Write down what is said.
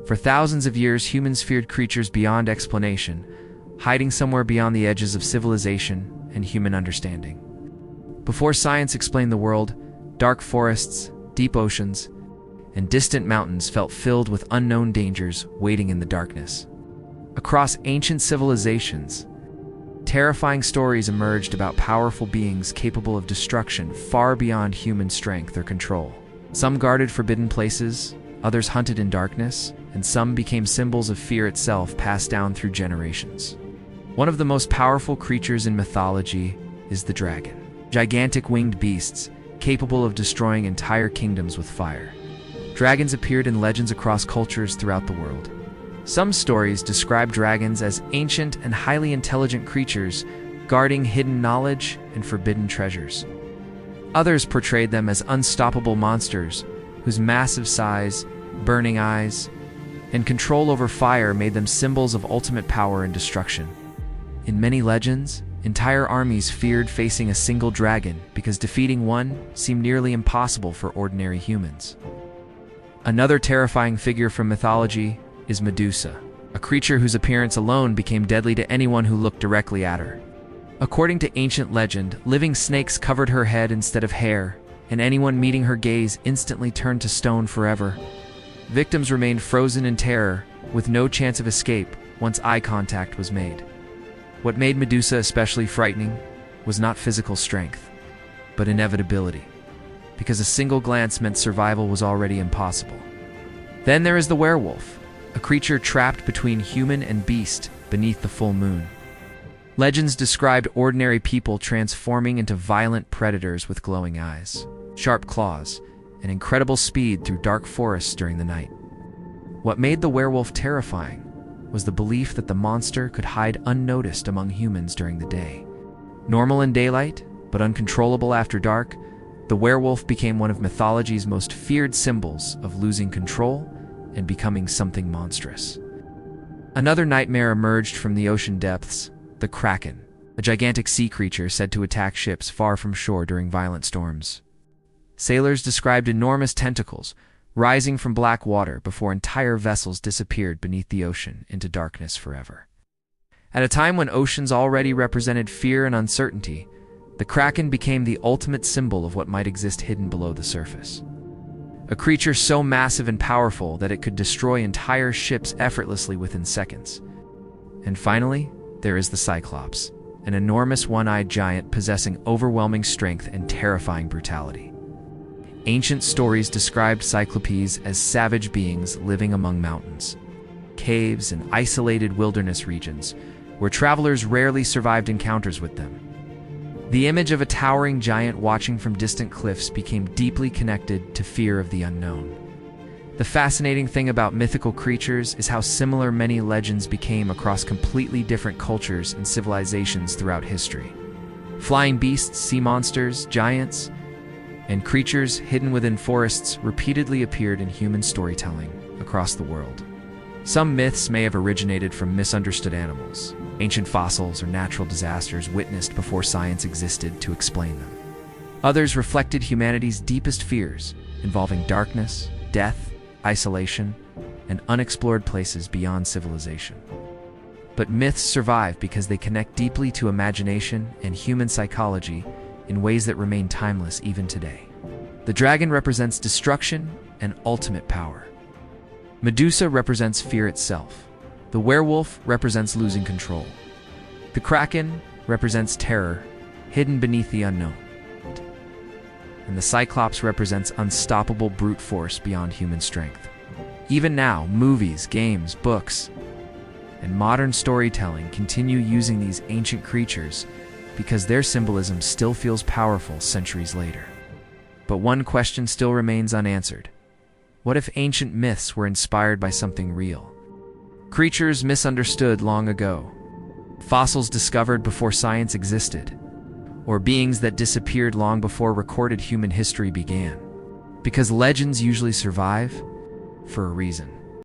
For thousands of years, humans feared creatures beyond explanation, hiding somewhere beyond the edges of civilization and human understanding. Before science explained the world, dark forests, deep oceans, and distant mountains felt filled with unknown dangers waiting in the darkness. Across ancient civilizations, terrifying stories emerged about powerful beings capable of destruction far beyond human strength or control. Some guarded forbidden places, others hunted in darkness, and some became symbols of fear itself passed down through generations. One of the most powerful creatures in mythology is the dragon. Gigantic winged beasts, capable of destroying entire kingdoms with fire. Dragons appeared in legends across cultures throughout the world. Some stories describe dragons as ancient and highly intelligent creatures, guarding hidden knowledge and forbidden treasures. Others portrayed them as unstoppable monsters, whose massive size, burning eyes, and control over fire made them symbols of ultimate power and destruction. In many legends, entire armies feared facing a single dragon because defeating one seemed nearly impossible for ordinary humans. Another terrifying figure from mythology is Medusa, a creature whose appearance alone became deadly to anyone who looked directly at her. According to ancient legend, living snakes covered her head instead of hair, and anyone meeting her gaze instantly turned to stone forever. Victims remained frozen in terror, with no chance of escape once eye contact was made. What made Medusa especially frightening was not physical strength, but inevitability, because a single glance meant survival was already impossible. Then there is the werewolf, a creature trapped between human and beast beneath the full moon. Legends described ordinary people transforming into violent predators with glowing eyes, sharp claws, and incredible speed through dark forests during the night. What made the werewolf terrifying was the belief that the monster could hide unnoticed among humans during the day. Normal in daylight, but uncontrollable after dark, the werewolf became one of mythology's most feared symbols of losing control and becoming something monstrous. Another nightmare emerged from the ocean depths, the Kraken, a gigantic sea creature said to attack ships far from shore during violent storms. Sailors described enormous tentacles rising from black water before entire vessels disappeared beneath the ocean into darkness forever. At a time when oceans already represented fear and uncertainty, the Kraken became the ultimate symbol of what might exist hidden below the surface. A creature so massive and powerful that it could destroy entire ships effortlessly within seconds. And finally, there is the Cyclops, an enormous one-eyed giant possessing overwhelming strength and terrifying brutality. Ancient stories described Cyclopes as savage beings living among mountains, caves, and isolated wilderness regions, where travelers rarely survived encounters with them. The image of a towering giant watching from distant cliffs became deeply connected to fear of the unknown. The fascinating thing about mythical creatures is how similar many legends became across completely different cultures and civilizations throughout history. Flying beasts, sea monsters, giants, and creatures hidden within forests repeatedly appeared in human storytelling across the world. Some myths may have originated from misunderstood animals, ancient fossils, or natural disasters witnessed before science existed to explain them. Others reflected humanity's deepest fears, involving darkness, death, isolation, and unexplored places beyond civilization. But myths survive because they connect deeply to imagination and human psychology in ways that remain timeless even today. The dragon represents destruction and ultimate power. Medusa represents fear itself. The werewolf represents losing control. The Kraken represents terror, hidden beneath the unknown. And the Cyclops represents unstoppable brute force beyond human strength. Even now, movies, games, books, and modern storytelling continue using these ancient creatures because their symbolism still feels powerful centuries later. But one question still remains unanswered. What if ancient myths were inspired by something real? Creatures misunderstood long ago, fossils discovered before science existed, or beings that disappeared long before recorded human history began? Because legends usually survive for a reason.